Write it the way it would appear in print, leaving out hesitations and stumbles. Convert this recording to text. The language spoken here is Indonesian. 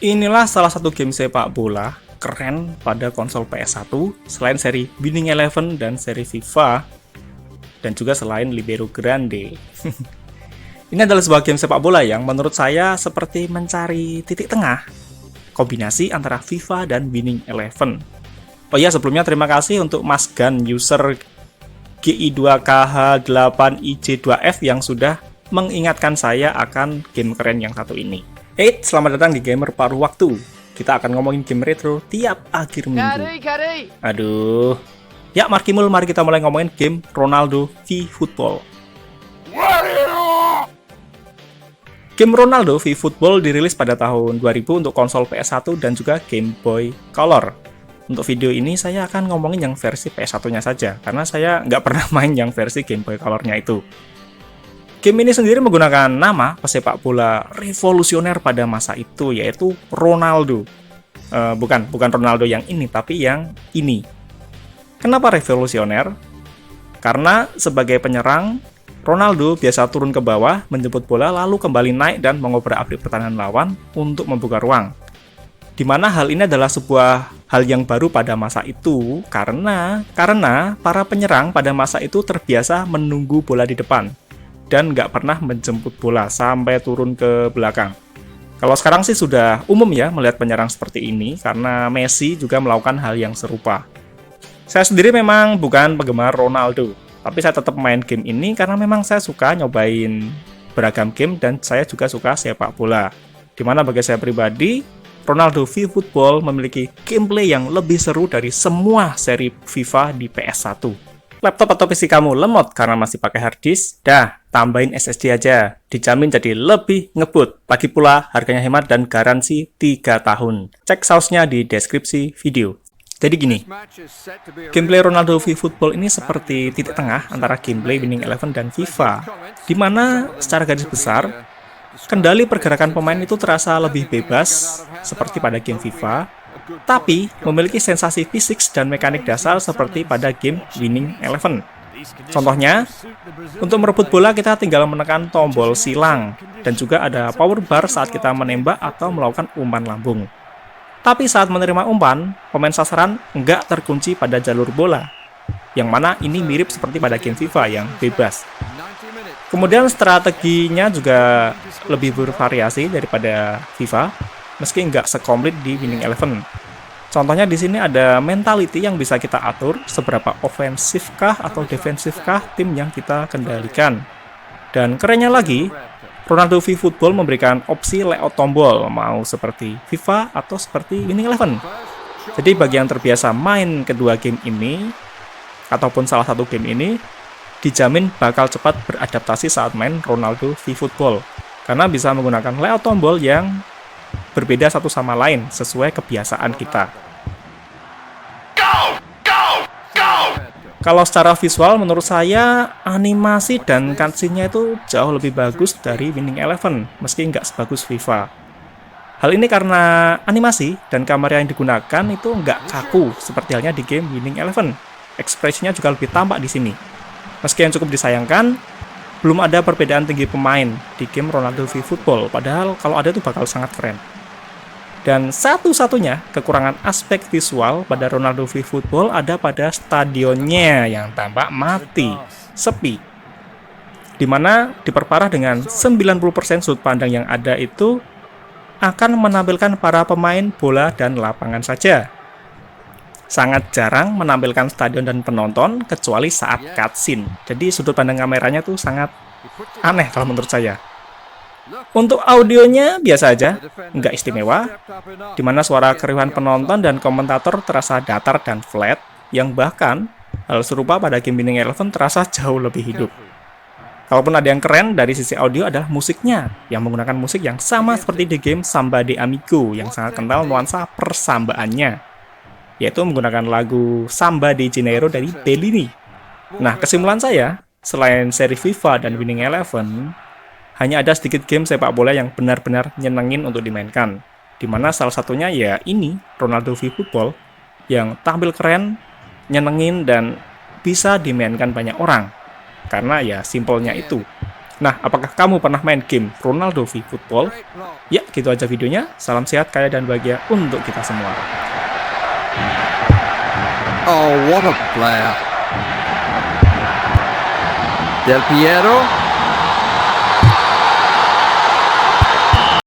Inilah salah satu game sepak bola keren pada konsol PS1 selain seri Winning Eleven dan seri FIFA dan juga selain Libero Grande. Ini adalah sebuah game sepak bola yang menurut saya seperti mencari titik tengah kombinasi antara FIFA dan Winning Eleven. Oh ya, sebelumnya terima kasih untuk Mas Gan user GI2KH8IJ2F yang sudah mengingatkan saya akan game keren yang satu ini. Selamat datang di Gamer Paruh Waktu. Kita akan ngomongin game retro tiap akhir minggu. Aduh. Ya, Markimul, mari kita mulai ngomongin game Ronaldo V Football. Game Ronaldo V Football dirilis pada tahun 2000 untuk konsol PS1 dan juga Game Boy Color. Untuk video ini saya akan ngomongin yang versi PS1-nya saja, karena saya nggak pernah main yang versi Game Boy Color-nya itu. Game ini sendiri menggunakan nama pesepak bola revolusioner pada masa itu, yaitu Ronaldo. Bukan Ronaldo yang ini, tapi yang ini. Kenapa revolusioner? Karena sebagai penyerang, Ronaldo biasa turun ke bawah, menjemput bola, lalu kembali naik dan mengobrak-abrik pertahanan lawan untuk membuka ruang. Di mana hal ini adalah sebuah hal yang baru pada masa itu, karena para penyerang pada masa itu terbiasa menunggu bola di depan dan nggak pernah menjemput bola sampai turun ke belakang. Kalau sekarang sih sudah umum ya melihat penyerang seperti ini, karena Messi juga melakukan hal yang serupa. Saya sendiri memang bukan penggemar Ronaldo, tapi saya tetap main game ini karena memang saya suka nyobain beragam game dan saya juga suka sepak bola. Dimana bagi saya pribadi, Ronaldo V Football memiliki gameplay yang lebih seru dari semua seri FIFA di PS1. Laptop atau PC kamu lemot karena masih pakai hard disk? Dah, tambahin SSD aja. Dijamin jadi lebih ngebut. Lagi pula, harganya hemat dan garansi 3 tahun. Cek sausnya di deskripsi video. Jadi gini, gameplay Ronaldo V Football ini seperti titik tengah antara gameplay Winning Eleven dan FIFA, di mana secara garis besar, kendali pergerakan pemain itu terasa lebih bebas, seperti pada game FIFA, tapi memiliki sensasi fisik dan mekanik dasar seperti pada game Winning Eleven. Contohnya, untuk merebut bola kita tinggal menekan tombol silang, dan juga ada power bar saat kita menembak atau melakukan umpan lambung. Tapi saat menerima umpan, pemain sasaran nggak terkunci pada jalur bola, yang mana ini mirip seperti pada game FIFA yang bebas. Kemudian strateginya juga lebih bervariasi daripada FIFA, meski nggak sekomplit di Winning Eleven. Contohnya di sini ada mentality yang bisa kita atur seberapa ofensif kah atau defensif kah tim yang kita kendalikan. Dan kerennya lagi, Ronaldo V Football memberikan opsi layout tombol, mau seperti FIFA atau seperti Winning Eleven. Jadi bagi yang terbiasa main kedua game ini, ataupun salah satu game ini, dijamin bakal cepat beradaptasi saat main Ronaldo V Football. Karena bisa menggunakan layout tombol yang berbeda satu sama lain sesuai kebiasaan kita. Kalau secara visual menurut saya animasi dan cutscene-nya itu jauh lebih bagus dari Winning Eleven, meski nggak sebagus FIFA. Hal ini karena animasi dan kamera yang digunakan itu nggak kaku seperti halnya di game Winning Eleven. Ekspresinya juga lebih tampak di sini. Meski yang cukup disayangkan, belum ada perbedaan tinggi pemain di game Ronaldo V Football, padahal kalau ada itu bakal sangat keren. Dan satu-satunya kekurangan aspek visual pada Ronaldo V Football ada pada stadionnya yang tampak mati, sepi. Dimana diperparah dengan 90% sudut pandang yang ada itu akan menampilkan para pemain bola dan lapangan saja. Sangat jarang menampilkan stadion dan penonton kecuali saat cutscene. Jadi sudut pandang kameranya tuh sangat aneh kalau menurut saya. Untuk audionya biasa aja, nggak istimewa, dimana suara keriuhan penonton dan komentator terasa datar dan flat, yang bahkan hal serupa pada game Winning Eleven terasa jauh lebih hidup. Kalaupun ada yang keren dari sisi audio adalah musiknya, yang menggunakan musik yang sama seperti di game Samba de Amigo, yang sangat kental nuansa persambaannya, yaitu menggunakan lagu Samba de Janeiro dari Bellini. Nah, kesimpulan saya, selain seri FIFA dan Winning Eleven, hanya ada sedikit game sepak bola yang benar-benar nyenengin untuk dimainkan. Dimana salah satunya ya ini, Ronaldo V Football, yang tampil keren, nyenengin, dan bisa dimainkan banyak orang. Karena ya simpelnya itu. Nah, apakah kamu pernah main game Ronaldo v Football? Ya, gitu aja videonya. Salam sehat, kaya, dan bahagia untuk kita semua. Oh, what a player. Del Piero.